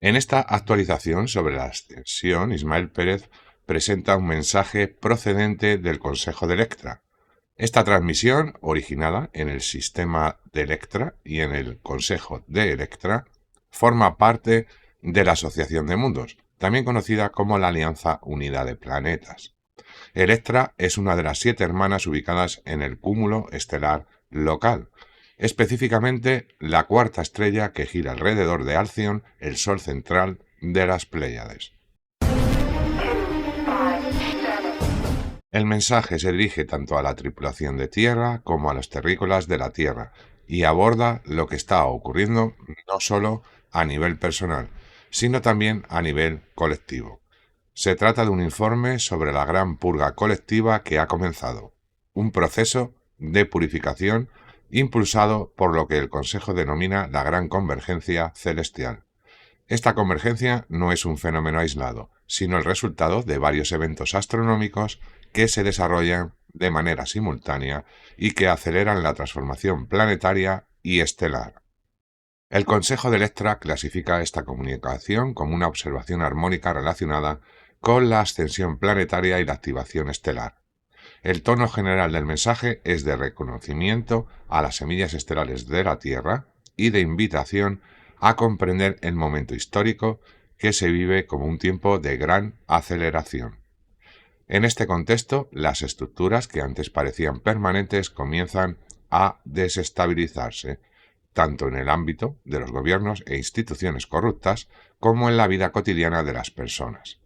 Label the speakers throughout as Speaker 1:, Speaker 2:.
Speaker 1: En esta actualización sobre la ascensión, Ismael Pérez presenta un mensaje procedente del Consejo de Electra. Esta transmisión, originada en el sistema de Electra y en el Consejo de Electra, forma parte de la Asociación de Mundos, también conocida como la Alianza Unida de Planetas. Electra es una de las 7 hermanas ubicadas en el cúmulo estelar local, específicamente la cuarta estrella que gira alrededor de Alción, el sol central de las Pléyades. El mensaje se dirige tanto a la tripulación de Tierra como a los terrícolas de la Tierra y aborda lo que está ocurriendo no solo a nivel personal, sino también a nivel colectivo. Se trata de un informe sobre la gran purga colectiva que ha comenzado, un proceso de purificación impulsado por lo que el Consejo denomina la Gran Convergencia Celestial. Esta convergencia no es un fenómeno aislado, sino el resultado de varios eventos astronómicos que se desarrollan de manera simultánea y que aceleran la transformación planetaria y estelar. El Consejo de Electra clasifica esta comunicación como una observación armónica relacionada con la ascensión planetaria y la activación estelar. El tono general del mensaje es de reconocimiento a las semillas estelares de la Tierra y de invitación a comprender el momento histórico que se vive como un tiempo de gran aceleración. En este contexto, las estructuras que antes parecían permanentes comienzan a desestabilizarse, tanto en el ámbito de los gobiernos e instituciones corruptas como en la vida cotidiana de las personas.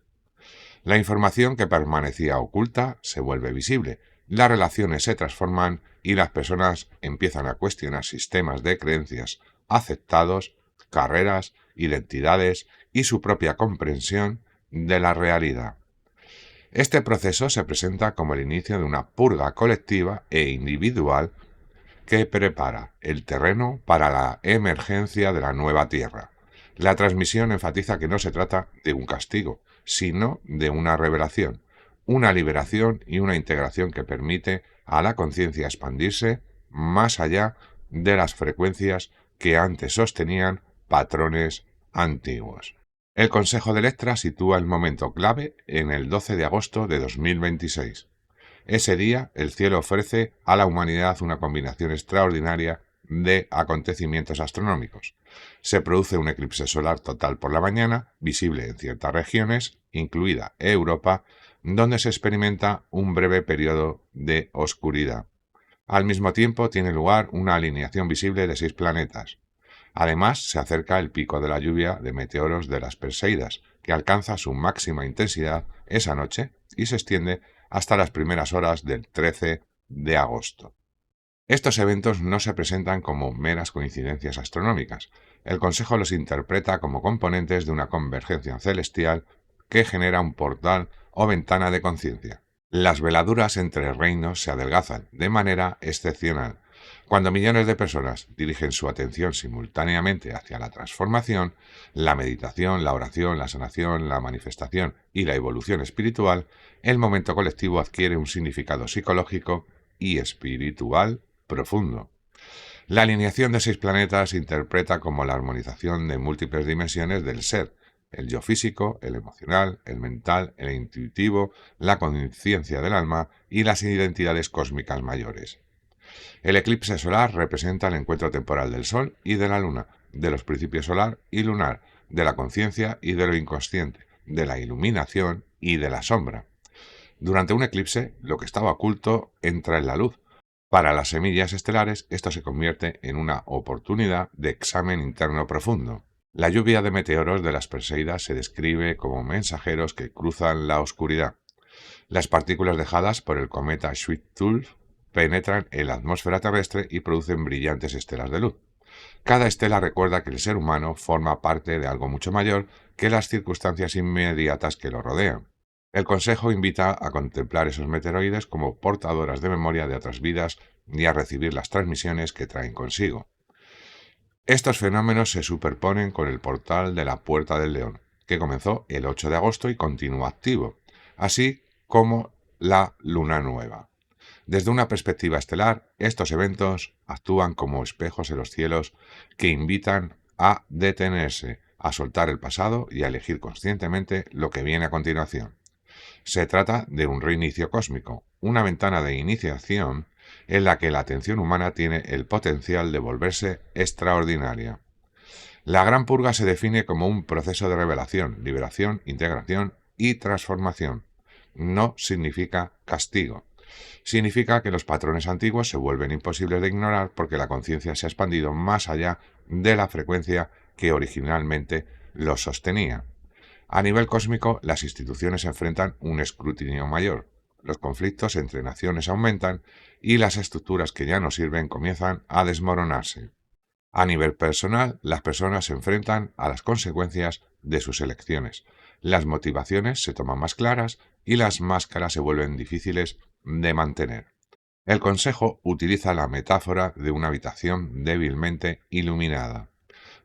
Speaker 1: La información que permanecía oculta se vuelve visible, las relaciones se transforman y las personas empiezan a cuestionar sistemas de creencias aceptados, carreras, identidades y su propia comprensión de la realidad. Este proceso se presenta como el inicio de una purga colectiva e individual que prepara el terreno para la emergencia de la nueva Tierra. La transmisión enfatiza que no se trata de un castigo, sino de una revelación, una liberación y una integración que permite a la conciencia expandirse más allá de las frecuencias que antes sostenían patrones antiguos. El Consejo de Electra sitúa el momento clave en el 12 de agosto de 2026. Ese día el cielo ofrece a la humanidad una combinación extraordinaria de acontecimientos astronómicos. Se produce un eclipse solar total por la mañana, visible en ciertas regiones, incluida Europa, donde se experimenta un breve periodo de oscuridad. Al mismo tiempo tiene lugar una alineación visible de 6 planetas. Además, se acerca el pico de la lluvia de meteoros de las Perseidas, que alcanza su máxima intensidad esa noche y se extiende hasta las primeras horas del 13 de agosto. Estos eventos no se presentan como meras coincidencias astronómicas. El Consejo los interpreta como componentes de una convergencia celestial que genera un portal o ventana de conciencia. Las veladuras entre reinos se adelgazan de manera excepcional. Cuando millones de personas dirigen su atención simultáneamente hacia la transformación, la meditación, la oración, la sanación, la manifestación y la evolución espiritual, el momento colectivo adquiere un significado psicológico y espiritual profundo. La alineación de 6 planetas se interpreta como la armonización de múltiples dimensiones del ser: el yo físico, el emocional, el mental, el intuitivo, la conciencia del alma y las identidades cósmicas mayores. El eclipse solar representa el encuentro temporal del Sol y de la Luna, de los principios solar y lunar, de la conciencia y de lo inconsciente, de la iluminación y de la sombra. Durante un eclipse, lo que estaba oculto entra en la luz. Para las semillas estelares, esto se convierte en una oportunidad de examen interno profundo. La lluvia de meteoros de las Perseidas se describe como mensajeros que cruzan la oscuridad. Las partículas dejadas por el cometa Swift-Tulp penetran en la atmósfera terrestre y producen brillantes estelas de luz. Cada estela recuerda que el ser humano forma parte de algo mucho mayor que las circunstancias inmediatas que lo rodean. El Consejo invita a contemplar esos meteoroides como portadoras de memoria de otras vidas y a recibir las transmisiones que traen consigo. Estos fenómenos se superponen con el portal de la Puerta del León, que comenzó el 8 de agosto y continúa activo, así como la luna nueva. Desde una perspectiva estelar, estos eventos actúan como espejos en los cielos que invitan a detenerse, a soltar el pasado y a elegir conscientemente lo que viene a continuación. Se trata de un reinicio cósmico, una ventana de iniciación en la que la atención humana tiene el potencial de volverse extraordinaria. La Gran Purga se define como un proceso de revelación, liberación, integración y transformación. No significa castigo. Significa que los patrones antiguos se vuelven imposibles de ignorar porque la conciencia se ha expandido más allá de la frecuencia que originalmente los sostenía. A nivel cósmico, las instituciones enfrentan un escrutinio mayor. Los conflictos entre naciones aumentan y las estructuras que ya no sirven comienzan a desmoronarse. A nivel personal, las personas se enfrentan a las consecuencias de sus elecciones. Las motivaciones se toman más claras y las máscaras se vuelven difíciles de mantener. El consejo utiliza la metáfora de una habitación débilmente iluminada.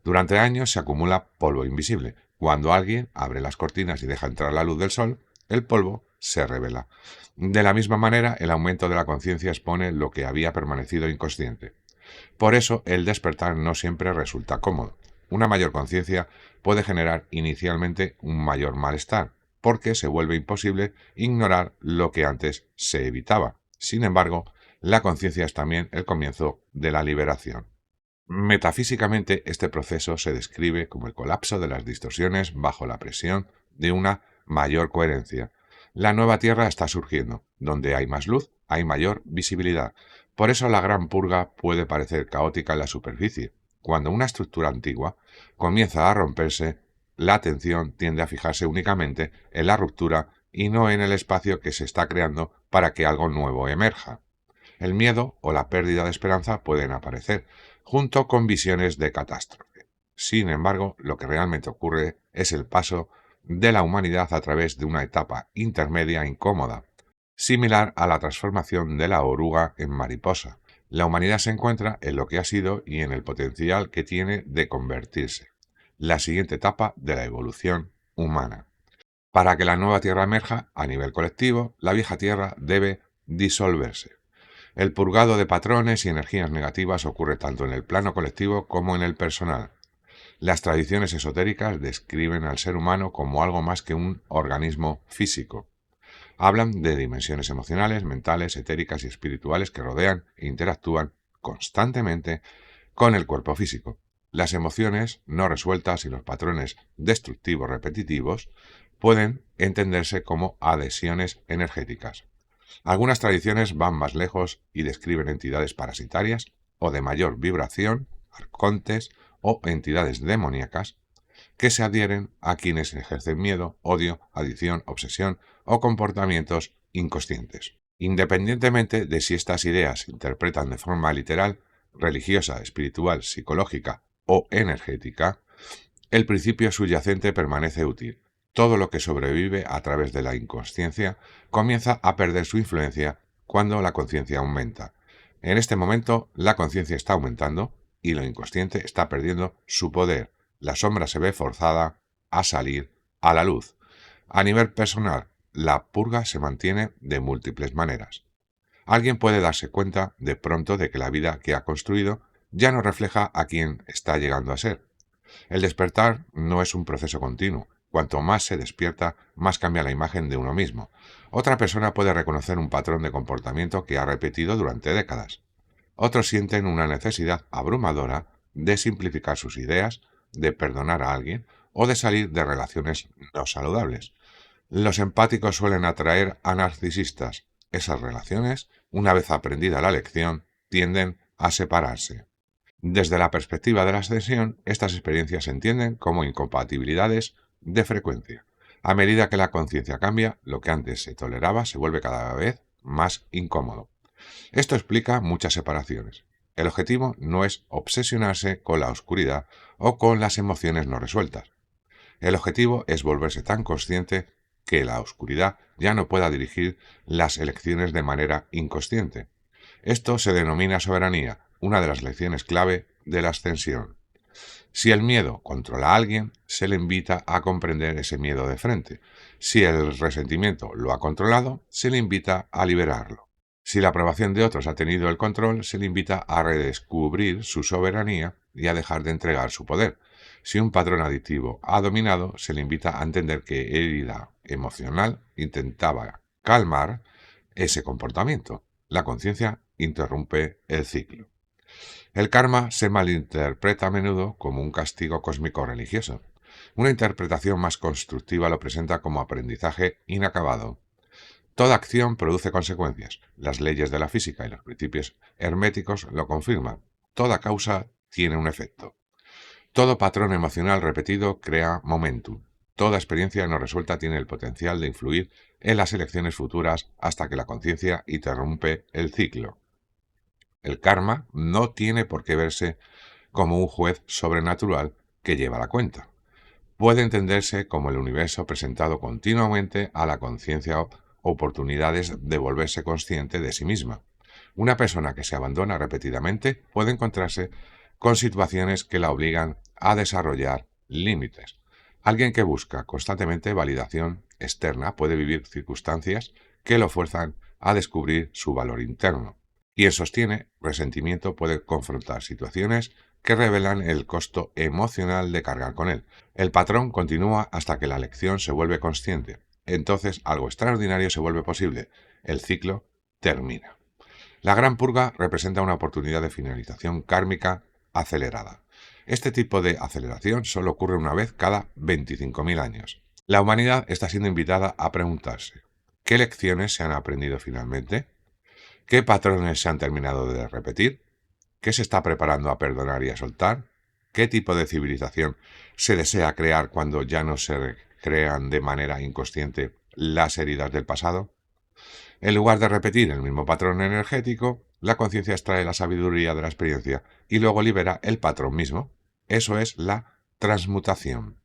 Speaker 1: Durante años se acumula polvo invisible. Cuando alguien abre las cortinas y deja entrar la luz del sol, el polvo se revela. De la misma manera, el aumento de la conciencia expone lo que había permanecido inconsciente. Por eso, el despertar no siempre resulta cómodo. Una mayor conciencia puede generar inicialmente un mayor malestar, porque se vuelve imposible ignorar lo que antes se evitaba. Sin embargo, la conciencia es también el comienzo de la liberación. Metafísicamente, este proceso se describe como el colapso de las distorsiones bajo la presión de una mayor coherencia. La nueva Tierra está surgiendo. Donde hay más luz, hay mayor visibilidad. Por eso la gran purga puede parecer caótica en la superficie. Cuando una estructura antigua comienza a romperse, la atención tiende a fijarse únicamente en la ruptura y no en el espacio que se está creando para que algo nuevo emerja. El miedo o la pérdida de esperanza pueden aparecer, junto con visiones de catástrofe. Sin embargo, lo que realmente ocurre es el paso de la humanidad a través de una etapa intermedia incómoda, similar a la transformación de la oruga en mariposa. La humanidad se encuentra en lo que ha sido y en el potencial que tiene de convertirse. La siguiente etapa de la evolución humana. Para que la nueva Tierra emerja a nivel colectivo, la vieja Tierra debe disolverse. El purgado de patrones y energías negativas ocurre tanto en el plano colectivo como en el personal. Las tradiciones esotéricas describen al ser humano como algo más que un organismo físico. Hablan de dimensiones emocionales, mentales, etéricas y espirituales que rodean e interactúan constantemente con el cuerpo físico. Las emociones no resueltas y los patrones destructivos repetitivos pueden entenderse como adhesiones energéticas. Algunas tradiciones van más lejos y describen entidades parasitarias o de mayor vibración, arcontes o entidades demoníacas que se adhieren a quienes ejercen miedo, odio, adicción, obsesión o comportamientos inconscientes. Independientemente de si estas ideas se interpretan de forma literal, religiosa, espiritual, psicológica o energética, el principio subyacente permanece útil. Todo lo que sobrevive a través de la inconsciencia comienza a perder su influencia cuando la conciencia aumenta. En este momento, la conciencia está aumentando y lo inconsciente está perdiendo su poder. La sombra se ve forzada a salir a la luz. A nivel personal, la purga se mantiene de múltiples maneras. Alguien puede darse cuenta de pronto de que la vida que ha construido ya no refleja a quien está llegando a ser. El despertar no es un proceso continuo. Cuanto más se despierta, más cambia la imagen de uno mismo. Otra persona puede reconocer un patrón de comportamiento que ha repetido durante décadas. Otros sienten una necesidad abrumadora de simplificar sus ideas, de perdonar a alguien o de salir de relaciones no saludables. Los empáticos suelen atraer a narcisistas. Esas relaciones, una vez aprendida la lección, tienden a separarse. Desde la perspectiva de la ascensión, estas experiencias se entienden como incompatibilidades de frecuencia. A medida que la conciencia cambia, lo que antes se toleraba se vuelve cada vez más incómodo. Esto explica muchas separaciones. El objetivo no es obsesionarse con la oscuridad o con las emociones no resueltas. El objetivo es volverse tan consciente que la oscuridad ya no pueda dirigir las elecciones de manera inconsciente. Esto se denomina soberanía, una de las lecciones clave de la ascensión. Si el miedo controla a alguien, se le invita a comprender ese miedo de frente. Si el resentimiento lo ha controlado, se le invita a liberarlo. Si la aprobación de otros ha tenido el control, se le invita a redescubrir su soberanía y a dejar de entregar su poder. Si un patrón adictivo ha dominado, se le invita a entender que herida emocional intentaba calmar ese comportamiento. La conciencia interrumpe el ciclo. El karma se malinterpreta a menudo como un castigo cósmico religioso. Una interpretación más constructiva lo presenta como aprendizaje inacabado. Toda acción produce consecuencias. Las leyes de la física y los principios herméticos lo confirman. Toda causa tiene un efecto. Todo patrón emocional repetido crea momentum. Toda experiencia no resuelta tiene el potencial de influir en las elecciones futuras hasta que la conciencia interrumpe el ciclo. El karma no tiene por qué verse como un juez sobrenatural que lleva la cuenta. Puede entenderse como el universo presentado continuamente a la conciencia oportunidades de volverse consciente de sí misma. Una persona que se abandona repetidamente puede encontrarse con situaciones que la obligan a desarrollar límites. Alguien que busca constantemente validación externa puede vivir circunstancias que lo fuerzan a descubrir su valor interno. Quien sostiene resentimiento puede confrontar situaciones que revelan el costo emocional de cargar con él. El patrón continúa hasta que la lección se vuelve consciente. Entonces algo extraordinario se vuelve posible. El ciclo termina. La gran purga representa una oportunidad de finalización kármica acelerada. Este tipo de aceleración solo ocurre una vez cada 25.000 años. La humanidad está siendo invitada a preguntarse: ¿qué lecciones se han aprendido finalmente? ¿Qué patrones se han terminado de repetir? ¿Qué se está preparando a perdonar y a soltar? ¿Qué tipo de civilización se desea crear cuando ya no se crean de manera inconsciente las heridas del pasado? En lugar de repetir el mismo patrón energético, la conciencia extrae la sabiduría de la experiencia y luego libera el patrón mismo. Eso es la transmutación.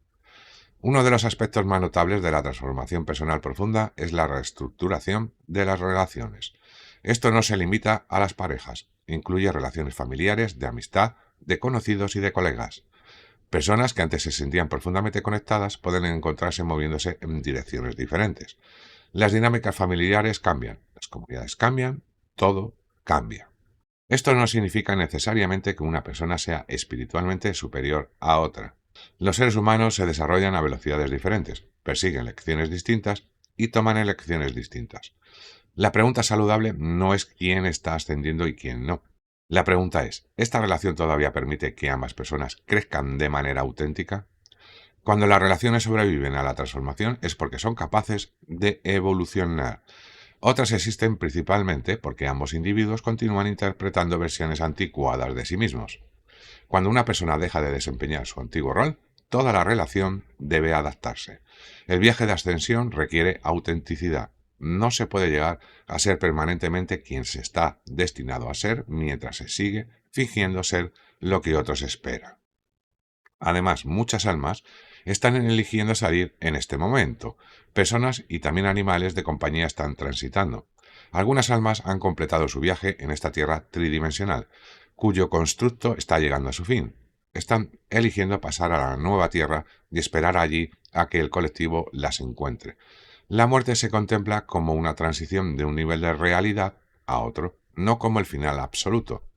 Speaker 1: Uno de los aspectos más notables de la transformación personal profunda es la reestructuración de las relaciones. Esto no se limita a las parejas, incluye relaciones familiares, de amistad, de conocidos y de colegas. Personas que antes se sentían profundamente conectadas pueden encontrarse moviéndose en direcciones diferentes. Las dinámicas familiares cambian, las comunidades cambian, todo cambia. Esto no significa necesariamente que una persona sea espiritualmente superior a otra. Los seres humanos se desarrollan a velocidades diferentes, persiguen lecciones distintas y toman elecciones distintas. La pregunta saludable no es quién está ascendiendo y quién no. La pregunta es: ¿esta relación todavía permite que ambas personas crezcan de manera auténtica? Cuando las relaciones sobreviven a la transformación es porque son capaces de evolucionar. Otras existen principalmente porque ambos individuos continúan interpretando versiones anticuadas de sí mismos. Cuando una persona deja de desempeñar su antiguo rol, toda la relación debe adaptarse. El viaje de ascensión requiere autenticidad. No se puede llegar a ser permanentemente quien se está destinado a ser mientras se sigue fingiendo ser lo que otros esperan. Además, muchas almas están eligiendo salir en este momento. Personas y también animales de compañía están transitando. Algunas almas han completado su viaje en esta tierra tridimensional, cuyo constructo está llegando a su fin. Están eligiendo pasar a la nueva tierra y esperar allí a que el colectivo las encuentre. La muerte se contempla como una transición de un nivel de realidad a otro, no como el final absoluto.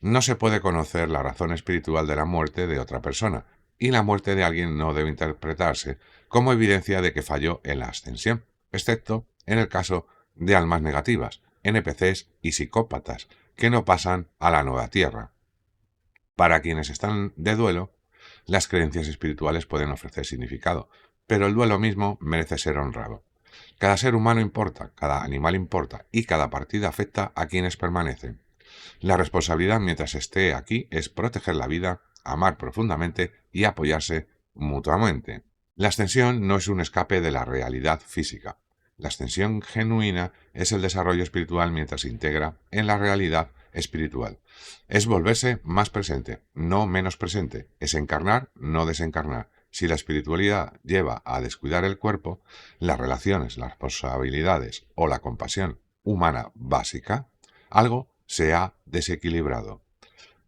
Speaker 1: No se puede conocer la razón espiritual de la muerte de otra persona, y la muerte de alguien no debe interpretarse como evidencia de que falló en la ascensión, excepto en el caso de almas negativas, NPCs y psicópatas, que no pasan a la nueva tierra. Para quienes están de duelo, las creencias espirituales pueden ofrecer significado, pero el duelo mismo merece ser honrado. Cada ser humano importa, cada animal importa, y cada partida afecta a quienes permanecen. La responsabilidad mientras esté aquí es proteger la vida, amar profundamente y apoyarse mutuamente. La ascensión no es un escape de la realidad física. La ascensión genuina es el desarrollo espiritual mientras se integra en la realidad espiritual. Es volverse más presente, no menos presente. Es encarnar, no desencarnar. Si la espiritualidad lleva a descuidar el cuerpo, las relaciones, las responsabilidades o la compasión humana básica, algo se ha desequilibrado.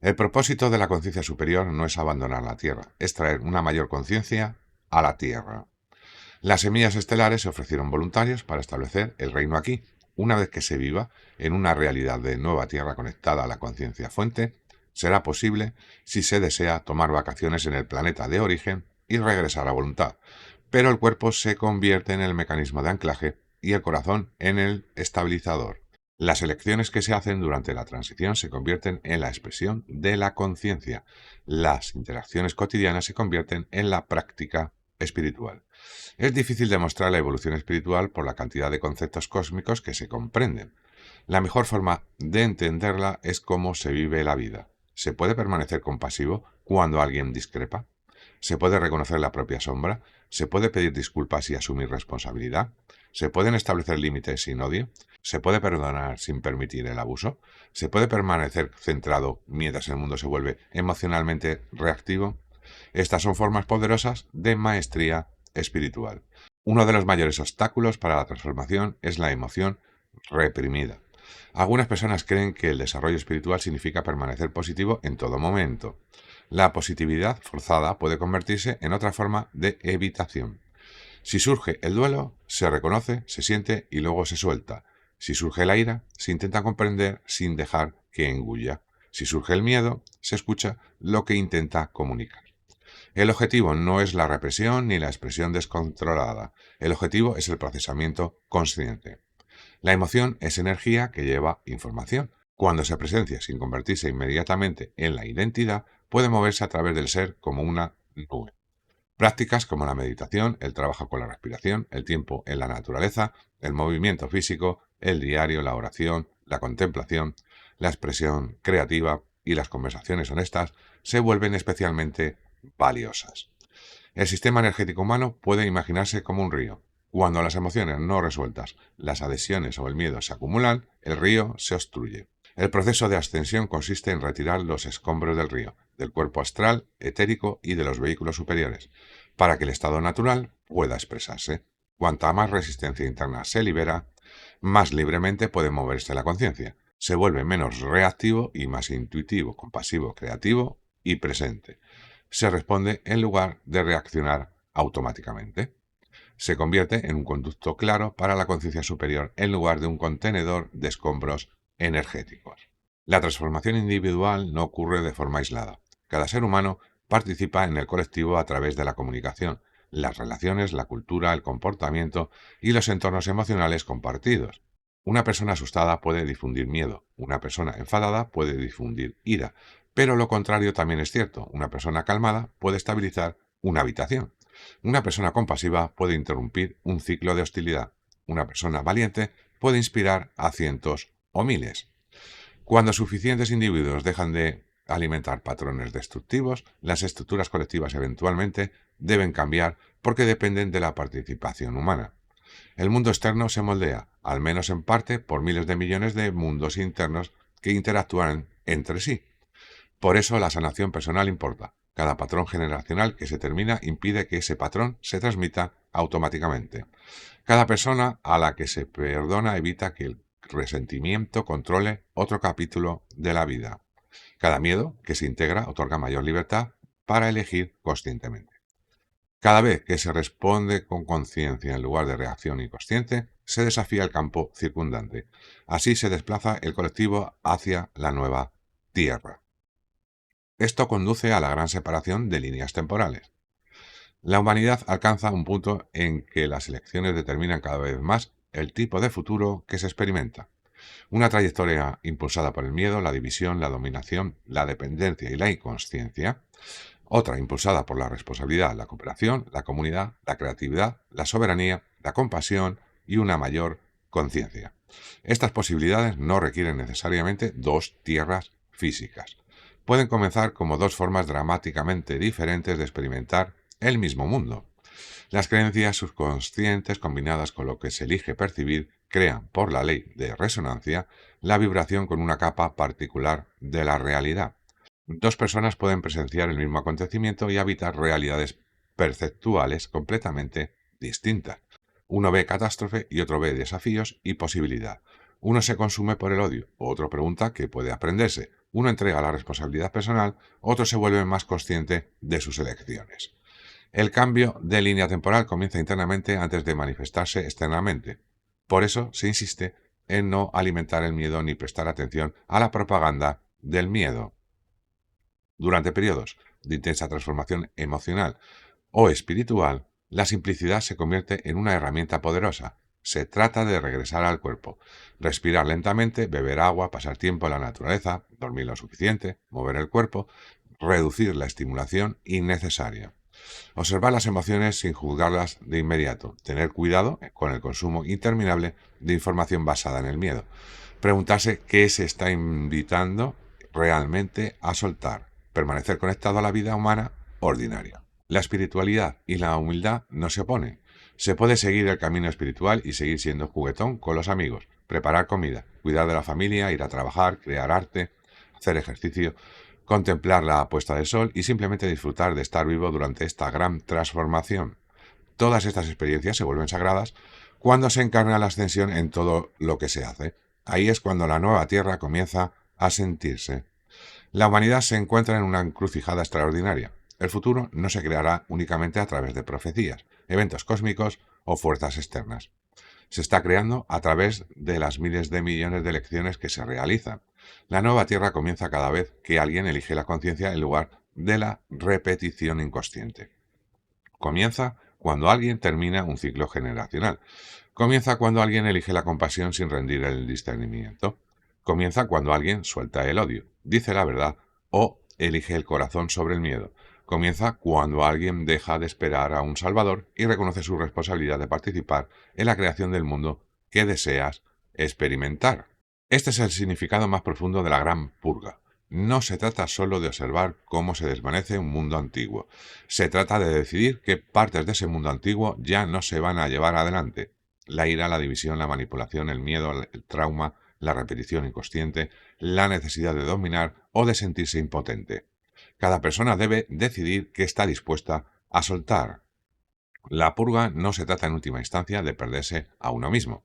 Speaker 1: El propósito de la conciencia superior no es abandonar la Tierra, es traer una mayor conciencia a la Tierra. Las semillas estelares se ofrecieron voluntarios para establecer el reino aquí. Una vez que se viva en una realidad de nueva Tierra conectada a la conciencia fuente, Será posible si se desea tomar vacaciones en el planeta de origen y regresar a voluntad, pero el cuerpo se convierte en el mecanismo de anclaje y el corazón en el estabilizador. Las elecciones que se hacen durante la transición se convierten en la expresión de la conciencia. Las interacciones cotidianas se convierten en la práctica espiritual. Es difícil demostrar la evolución espiritual por la cantidad de conceptos cósmicos que se comprenden. La mejor forma de entenderla es cómo se vive la vida. ¿Se puede permanecer compasivo cuando alguien discrepa? ¿Se puede reconocer la propia sombra? ¿Se puede pedir disculpas y asumir responsabilidad? ¿Se pueden establecer límites sin odio? ¿Se puede perdonar sin permitir el abuso? ¿Se puede permanecer centrado mientras el mundo se vuelve emocionalmente reactivo? Estas son formas poderosas de maestría espiritual. Uno de los mayores obstáculos para la transformación es la emoción reprimida. Algunas personas creen que el desarrollo espiritual significa permanecer positivo en todo momento. La positividad forzada puede convertirse en otra forma de evitación. Si surge el duelo, se reconoce, se siente y luego se suelta. Si surge la ira, se intenta comprender sin dejar que engulla. Si surge el miedo, se escucha lo que intenta comunicar. El objetivo no es la represión ni la expresión descontrolada. El objetivo es el procesamiento consciente. La emoción es energía que lleva información. Cuando se presencia sin convertirse inmediatamente en la identidad, puede moverse a través del ser como una nube. Prácticas como la meditación, el trabajo con la respiración, el tiempo en la naturaleza, el movimiento físico, el diario, la oración, la contemplación, la expresión creativa y las conversaciones honestas se vuelven especialmente valiosas. El sistema energético humano puede imaginarse como un río. Cuando las emociones no resueltas, las adhesiones o el miedo se acumulan, el río se obstruye. El proceso de ascensión consiste en retirar los escombros del río, del cuerpo astral, etérico y de los vehículos superiores, para que el estado natural pueda expresarse. Cuanta más resistencia interna se libera, más libremente puede moverse la conciencia. Se vuelve menos reactivo y más intuitivo, compasivo, creativo y presente. Se responde en lugar de reaccionar automáticamente. Se convierte en un conducto claro para la conciencia superior en lugar de un contenedor de escombros energéticos. La transformación individual no ocurre de forma aislada. Cada ser humano participa en el colectivo a través de la comunicación, las relaciones, la cultura, el comportamiento y los entornos emocionales compartidos. Una persona asustada puede difundir miedo, una persona enfadada puede difundir ira, pero lo contrario también es cierto. Una persona calmada puede estabilizar una habitación. Una persona compasiva puede interrumpir un ciclo de hostilidad. Una persona valiente puede inspirar a cientos o miles. Cuando suficientes individuos dejan de alimentar patrones destructivos, las estructuras colectivas eventualmente deben cambiar porque dependen de la participación humana. El mundo externo se moldea, al menos en parte, por miles de millones de mundos internos que interactúan entre sí. Por eso la sanación personal importa. Cada patrón generacional que se termina impide que ese patrón se transmita automáticamente. Cada persona a la que se perdona evita que el resentimiento controle otro capítulo de la vida. Cada miedo que se integra otorga mayor libertad para elegir conscientemente. Cada vez que se responde con conciencia en lugar de reacción inconsciente, se desafía el campo circundante. Así se desplaza el colectivo hacia la nueva Tierra. Esto conduce a la gran separación de líneas temporales. La humanidad alcanza un punto en que las elecciones determinan cada vez más el tipo de futuro que se experimenta. Una trayectoria impulsada por el miedo, la división, la dominación, la dependencia y la inconsciencia. Otra impulsada por la responsabilidad, la cooperación, la comunidad, la creatividad, la soberanía, la compasión y una mayor conciencia. Estas posibilidades no requieren necesariamente dos tierras físicas. Pueden comenzar como dos formas dramáticamente diferentes de experimentar el mismo mundo. Las creencias subconscientes combinadas con lo que se elige percibir crean, por la ley de resonancia, la vibración con una capa particular de la realidad. Dos personas pueden presenciar el mismo acontecimiento y habitar realidades perceptuales completamente distintas. Uno ve catástrofe y otro ve desafíos y posibilidad. Uno se consume por el odio, otro pregunta qué puede aprenderse. Uno entrega la responsabilidad personal, otro se vuelve más consciente de sus elecciones. El cambio de línea temporal comienza internamente antes de manifestarse externamente. Por eso se insiste en no alimentar el miedo ni prestar atención a la propaganda del miedo. Durante periodos de intensa transformación emocional o espiritual, la simplicidad se convierte en una herramienta poderosa. Se trata de regresar al cuerpo, respirar lentamente, beber agua, pasar tiempo en la naturaleza, dormir lo suficiente, mover el cuerpo, reducir la estimulación innecesaria. Observar las emociones sin juzgarlas de inmediato. Tener cuidado con el consumo interminable de información basada en el miedo. Preguntarse qué se está invitando realmente a soltar. Permanecer conectado a la vida humana ordinaria. La espiritualidad y la humildad no se oponen. Se puede seguir el camino espiritual y seguir siendo juguetón con los amigos, preparar comida, cuidar de la familia, ir a trabajar, crear arte, hacer ejercicio, contemplar la puesta del sol y simplemente disfrutar de estar vivo durante esta gran transformación. Todas estas experiencias se vuelven sagradas cuando se encarna la ascensión en todo lo que se hace. Ahí es cuando la nueva Tierra comienza a sentirse. La humanidad se encuentra en una encrucijada extraordinaria. El futuro no se creará únicamente a través de profecías, eventos cósmicos o fuerzas externas. Se está creando a través de las miles de millones de elecciones que se realizan. La nueva Tierra comienza cada vez que alguien elige la conciencia en lugar de la repetición inconsciente. Comienza cuando alguien termina un ciclo generacional. Comienza cuando alguien elige la compasión sin rendir el discernimiento. Comienza cuando alguien suelta el odio, dice la verdad o elige el corazón sobre el miedo. Comienza cuando alguien deja de esperar a un salvador y reconoce su responsabilidad de participar en la creación del mundo que deseas experimentar. Este es el significado más profundo de la gran purga. No se trata solo de observar cómo se desvanece un mundo antiguo. Se trata de decidir qué partes de ese mundo antiguo ya no se van a llevar adelante. La ira, la división, la manipulación, el miedo, el trauma, la repetición inconsciente, la necesidad de dominar o de sentirse impotente. Cada persona debe decidir qué está dispuesta a soltar. La purga no se trata en última instancia de perderse a uno mismo.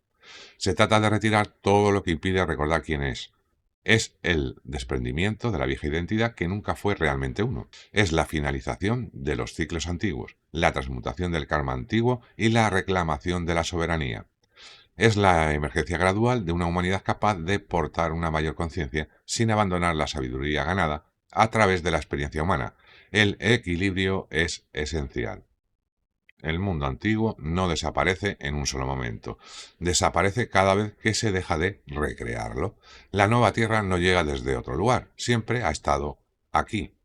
Speaker 1: Se trata de retirar todo lo que impide recordar quién es. Es el desprendimiento de la vieja identidad que nunca fue realmente uno. Es la finalización de los ciclos antiguos, la transmutación del karma antiguo y la reclamación de la soberanía. Es la emergencia gradual de una humanidad capaz de portar una mayor conciencia sin abandonar la sabiduría ganada a través de la experiencia humana. El equilibrio es esencial. El mundo antiguo no desaparece en un solo momento. Desaparece cada vez que se deja de recrearlo. La nueva Tierra no llega desde otro lugar, siempre ha estado aquí.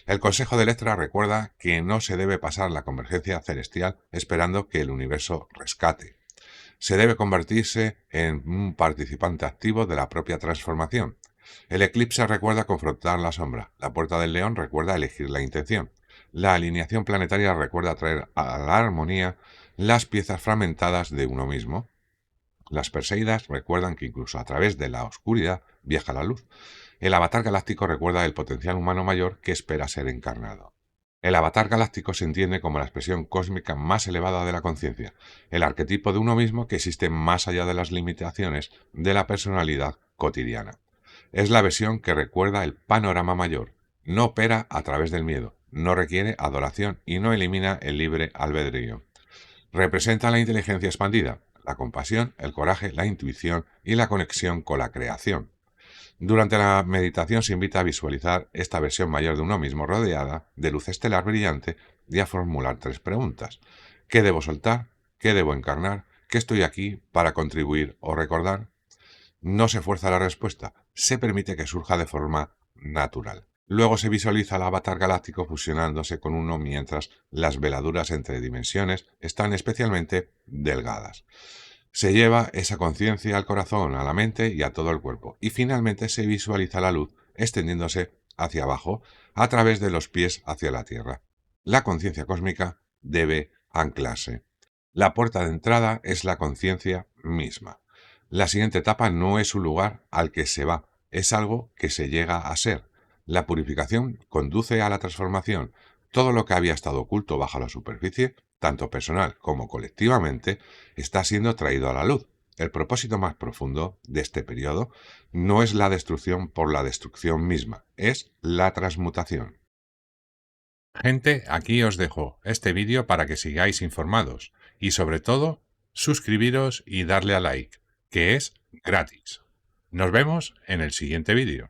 Speaker 1: El Consejo de Electra recuerda que no se debe pasar la convergencia celestial esperando que el universo rescate. Se debe convertirse en un participante activo de la propia transformación. El eclipse recuerda confrontar la sombra. La puerta del león recuerda elegir la intención. La alineación planetaria recuerda traer a la armonía las piezas fragmentadas de uno mismo. Las Perseidas recuerdan que incluso a través de la oscuridad viaja la luz. El avatar galáctico recuerda el potencial humano mayor que espera ser encarnado. El avatar galáctico se entiende como la expresión cósmica más elevada de la conciencia, el arquetipo de uno mismo que existe más allá de las limitaciones de la personalidad cotidiana. Es la versión que recuerda el panorama mayor, no opera a través del miedo, no requiere adoración y no elimina el libre albedrío. Representa la inteligencia expandida, la compasión, el coraje, la intuición y la conexión con la creación. Durante la meditación se invita a visualizar esta versión mayor de uno mismo rodeada de luz estelar brillante y a formular 3 preguntas. ¿Qué debo soltar? ¿Qué debo encarnar? ¿Qué estoy aquí para contribuir o recordar? No se fuerza la respuesta, se permite que surja de forma natural. Luego se visualiza al avatar galáctico fusionándose con uno mientras las veladuras entre dimensiones están especialmente delgadas. Se lleva esa conciencia al corazón, a la mente y a todo el cuerpo. Y finalmente se visualiza la luz extendiéndose hacia abajo a través de los pies hacia la tierra. La conciencia cósmica debe anclarse. La puerta de entrada es la conciencia misma. La siguiente etapa no es un lugar al que se va, es algo que se llega a ser. La purificación conduce a la transformación. Todo lo que había estado oculto bajo la superficie, tanto personal como colectivamente, está siendo traído a la luz. El propósito más profundo de este periodo no es la destrucción por la destrucción misma, es la transmutación. Gente, aquí os dejo este vídeo para que sigáis informados y sobre todo suscribiros y darle a like, que es gratis. Nos vemos en el siguiente vídeo.